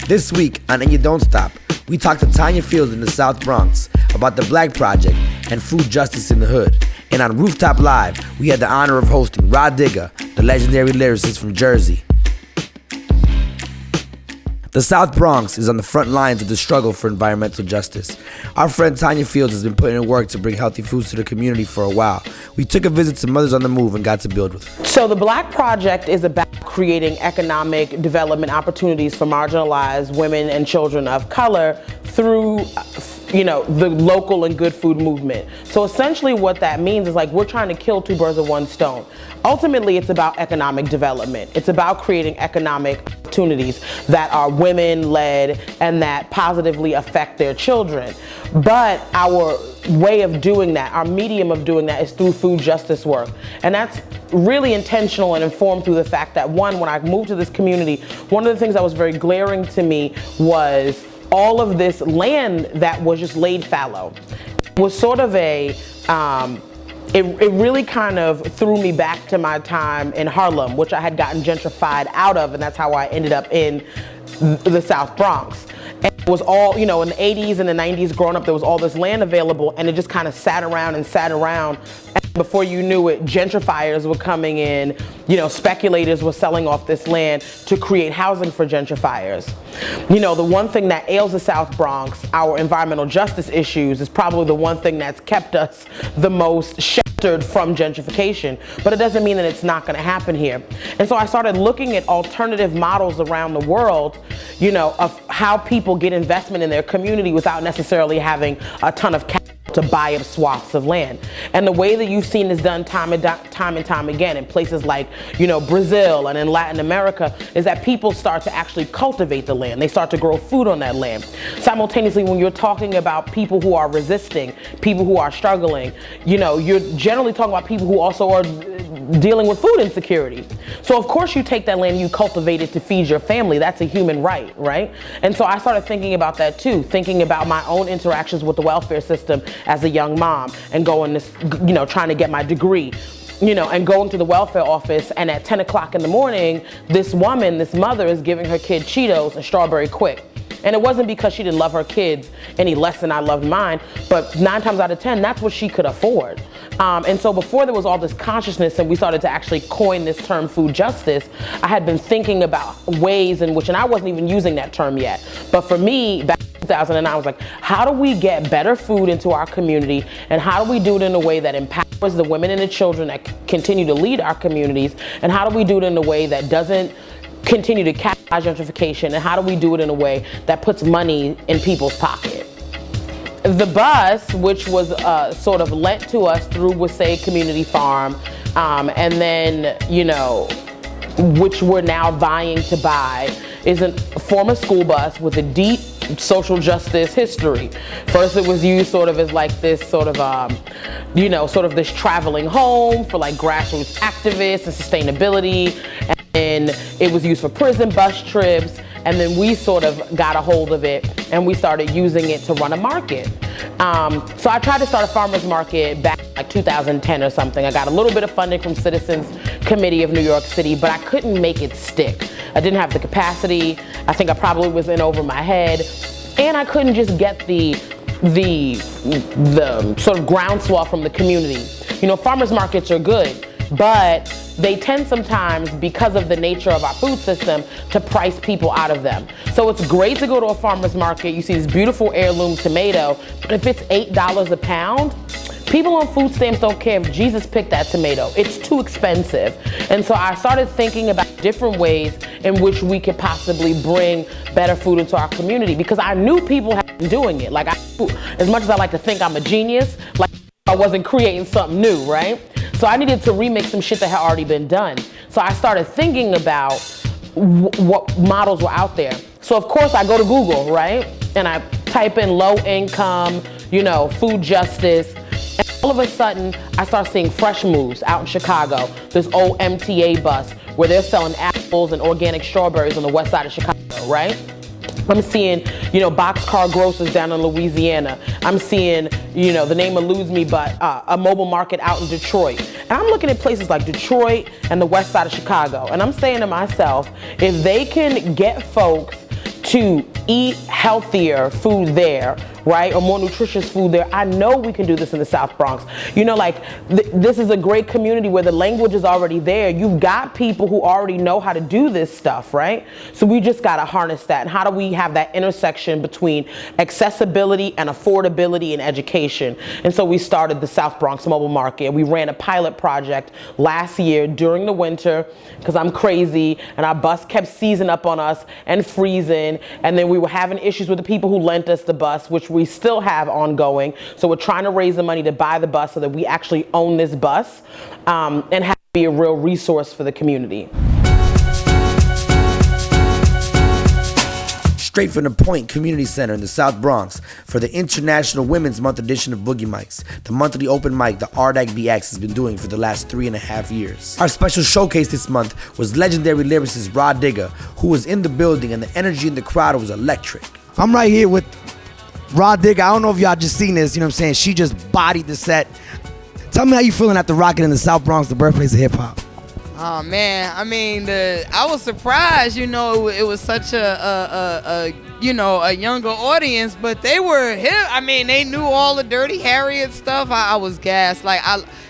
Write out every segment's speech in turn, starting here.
This week on And You Don't Stop, we talked to Tanya Fields in the South Bronx about the BLK Project and food justice in the hood. And on Rooftop Live, we had the honor of hosting Rah Digga, the legendary lyricist from Jersey. The South Bronx is on the front lines of the struggle for environmental justice. Our friend Tanya Fields has been putting in work to bring healthy foods to the community for a while. We took a visit to Mothers on the Move and got to build with her. So the BLK Project is about creating economic development opportunities for marginalized women and children of color through the local and good food movement. So essentially what that means is like we're trying to kill two birds with one stone. Ultimately, it's about economic development. It's about creating economic opportunities that are women-led and that positively affect their children. But our way of doing that, our medium of doing that is through food justice work. And that's really intentional and informed through the fact that when I moved to this community, one of the things that was very glaring to me was all of this land that was just laid fallow. It was sort of it really kind of threw me back to my time in Harlem, which I had gotten gentrified out of, and that's how I ended up in the South Bronx. And it was all, in the 80s and the 90s growing up, there was all this land available, and it just kind of sat around. And before you knew it, gentrifiers were coming in, speculators were selling off this land to create housing for gentrifiers. The one thing that ails the South Bronx, our environmental justice issues, is probably the one thing that's kept us the most sheltered from gentrification. But it doesn't mean that it's not going to happen here. And so I started looking at alternative models around the world, of how people get investment in their community without necessarily having a ton of capital to buy up swaths of land. And the way that you've seen this done time and time again in places like, Brazil and in Latin America is that people start to actually cultivate the land. They start to grow food on that land. Simultaneously, when you're talking about people who are resisting, people who are struggling, you're generally talking about people who also are dealing with food insecurity. So of course you take that land and you cultivate it to feed your family. That's a human right? And so I started thinking about that too, thinking about my own interactions with the welfare system as a young mom and going to, trying to get my degree, and going to the welfare office, and at 10 o'clock in the morning, this mother is giving her kid Cheetos and Strawberry Quick. And it wasn't because she didn't love her kids any less than I loved mine, but 9 times out of 10, that's what she could afford. And so before there was all this consciousness and we started to actually coin this term food justice, I had been thinking about ways in which, and I wasn't even using that term yet, but for me, back in 2009, I was like, how do we get better food into our community, and how do we do it in a way that empowers the women and the children that continue to lead our communities, and how do we do it in a way that doesn't continue to capitalize gentrification, and how do we do it in a way that puts money in people's pocket? The bus, which was sort of lent to us through Wasay Community Farm, and then, which we're now vying to buy, is a former school bus with a deep social justice history. First it was used sort of as like this sort of, sort of this traveling home for like grassroots activists and sustainability. And it was used for prison bus trips, and then we sort of got a hold of it and we started using it to run a market. So I tried to start a farmer's market back in like 2010 or something. I got a little bit of funding from Citizens Committee of New York City, but I couldn't make it stick. I didn't have the capacity. I think I probably was in over my head, and I couldn't just get the sort of groundswell from the community. Farmers markets are good, but they tend sometimes, because of the nature of our food system, to price people out of them. So it's great to go to a farmer's market, you see this beautiful heirloom tomato, but if it's $8 a pound, people on food stamps don't care if Jesus picked that tomato. It's too expensive. And so I started thinking about different ways in which we could possibly bring better food into our community, because I knew people had been doing it. Like, as much as I like to think I'm a genius, like I wasn't creating something new, right? So I needed to remix some shit that had already been done. So I started thinking about what models were out there. So of course I go to Google, right? And I type in low income, food justice. And all of a sudden I start seeing Fresh Moves out in Chicago, this old MTA bus where they're selling apples and organic strawberries on the west side of Chicago, right? I'm seeing, boxcar grocers down in Louisiana. I'm seeing, the name eludes me, but a mobile market out in Detroit. And I'm looking at places like Detroit and the west side of Chicago. And I'm saying to myself, if they can get folks to eat healthier food there, right, or more nutritious food there, I know we can do this in the South Bronx. You know, like, this is a great community where the language is already there. You've got people who already know how to do this stuff, right? So we just gotta harness that. And how do we have that intersection between accessibility and affordability and education? And so we started the South Bronx Mobile Market. We ran a pilot project last year during the winter, because I'm crazy, and our bus kept seizing up on us and freezing, and then we were having issues with the people who lent us the bus, which we still have ongoing. So we're trying to raise the money to buy the bus so that we actually own this bus, and have it be a real resource for the community. Straight from the Point Community Center in the South Bronx for the International Women's Month edition of Boogie Mics, the monthly open mic the RDAC BX has been doing for the last 3.5 years. Our special showcase this month was legendary lyricist Rah Digga, who was in the building, and the energy in the crowd was electric. I'm right here with Rah Digga. I don't know if y'all just seen this, you know what I'm saying? She just bodied the set. Tell me how you feeling after rocking in the South Bronx, the birthplace of hip hop. Oh man, I mean, I was surprised. You know, it was such a younger audience, but they were hip. I mean, they knew all the Dirty Harriet stuff. I was gassed. Like,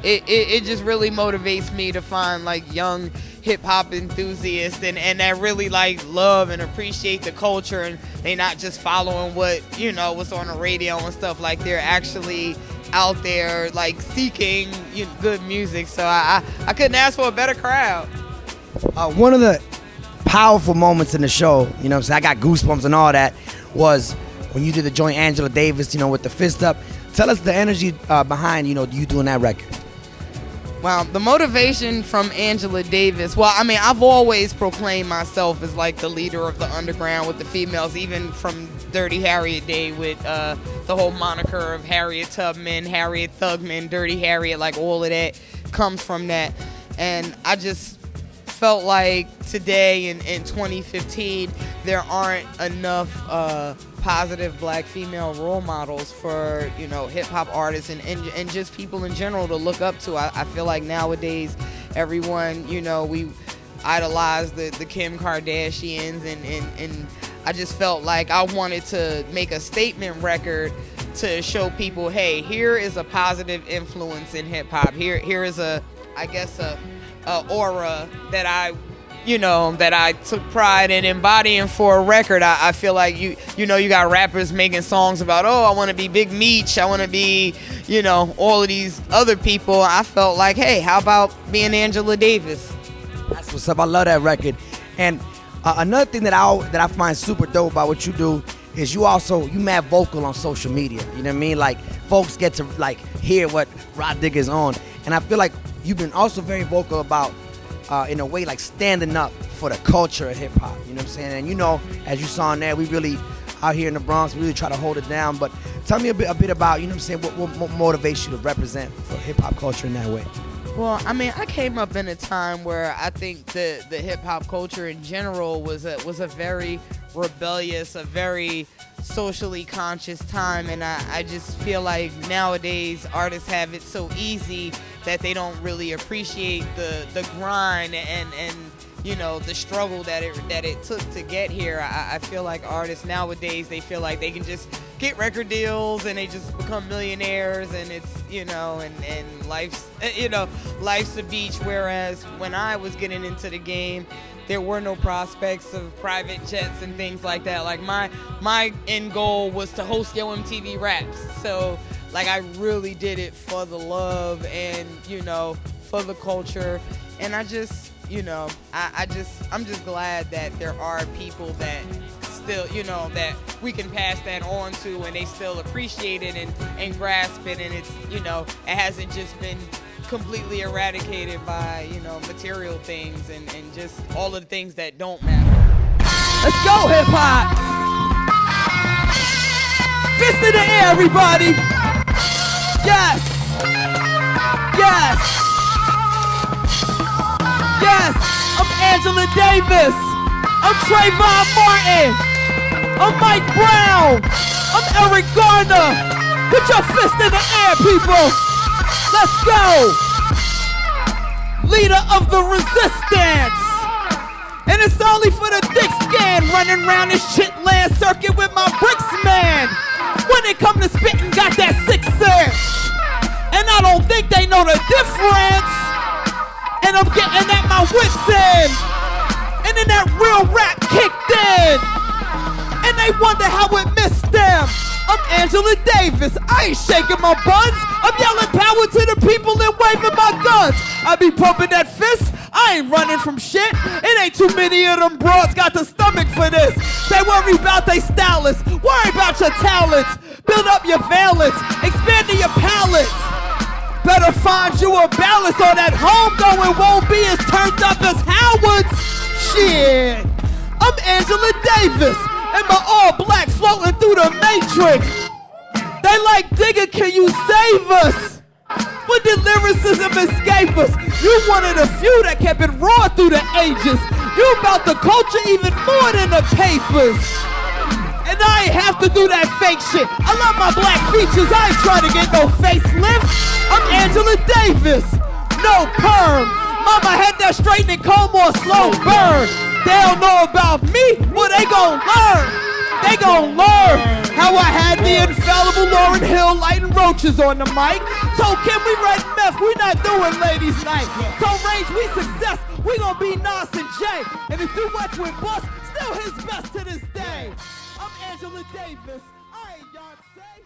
it just really motivates me to find like young hip hop enthusiasts and that really like love and appreciate the culture, and they not just following what's on the radio and stuff. Like, they're actually out there like seeking good music. So I couldn't ask for a better crowd. One of the powerful moments in the show, you know what I'm saying, I got goosebumps and all that, was when you did the joint Angela Davis, with the fist up. Tell us the energy behind, you doing that record. Well, the motivation from Angela Davis, well, I mean, I've always proclaimed myself as like the leader of the underground with the females, even from Dirty Harriet Day with the whole moniker of Harriet Tubman, Harriet Thugman, Dirty Harriet, like all of that comes from that. And I just felt like today in 2015, there aren't enough positive black female role models for hip hop artists and just people in general to look up to. I feel like nowadays everyone we idolize the Kim Kardashians and I just felt like I wanted to make a statement record to show people, hey, here is a positive influence in hip hop. Here is a aura that I took pride in embodying for a record. I feel like you got rappers making songs about, oh, I want to be Big Meech, I want to be, all of these other people. I felt like, hey, how about being Angela Davis? That's what's up. I love that record. And another thing that I find super dope about what you do is you mad vocal on social media. You know what I mean? Like, folks get to like hear what Rah Digga is on. And I feel like you've been also very vocal about in a way like standing up for the culture of hip hop, you know what I'm saying? And as you saw in there, we really out here in the Bronx, we really try to hold it down. But tell me a bit about, you know what I'm saying, what motivates you to represent for hip hop culture in that way? Well, I mean, I came up in a time where I think the hip hop culture in general was a very rebellious, a very socially conscious time, and I just feel like nowadays artists have it so easy that they don't really appreciate the grind and the struggle that it took to get here. I feel like artists nowadays, they feel like they can just get record deals and they just become millionaires, and it's and life's a beach. Whereas when I was getting into the game, there were no prospects of private jets and things like that. Like my end goal was to host Yo MTV Raps. So like I really did it for the love and for the culture. And I just I'm just glad that there are people that still that we can pass that on to, and they still appreciate it and grasp it, and it's it hasn't just been completely eradicated by material things and just all of the things that don't matter. Let's go, hip hop! Fist in the air, everybody! Yes! Yes! Yes! I'm Angela Davis! I'm Trayvon Martin! I'm Mike Brown! I'm Eric Garner! Put your fist in the air, people! Let's go! Leader of the resistance! And it's only for the thick skin running around this shit working with my bricks, man. When it come to spitting, got that 6 cents. And I don't think they know the difference. And I'm getting at my wits end. And then that real rap kicked in. And they wonder how it missed them. I'm Angela Davis, I ain't shaking my buns. I'm yelling power to the people and waving my guns. I be pumping that fist, I ain't running from shit. It ain't too many of them broads got the stomach for this. They worry about they stylists, worry about your talents. Build up your valence, expanding your palettes. Better find you a balance or that homegoing won't be as turned up as Howard's. Shit, I'm Angela Davis. And my all black floating through the matrix. They like, Digga, can you save us? But the lyricism escape us. You one of the few that kept it raw through the ages. You about the culture even more than the papers. And I ain't have to do that fake shit. I love my black features, I ain't trying to get no facelift. I'm Angela Davis, no perm. Mama had that straight and comb or slow burn. They don't know about me, well they gon' learn. They gon' learn how I had the infallible Lauryn Hill lighting roaches on the mic. Told Kim we write meth, we not doing ladies night. Told Range we success, we gon' be Nas and Jay. And if you watch with Bus, still his best to this day. I'm Angela Davis, I ain't Beyonce.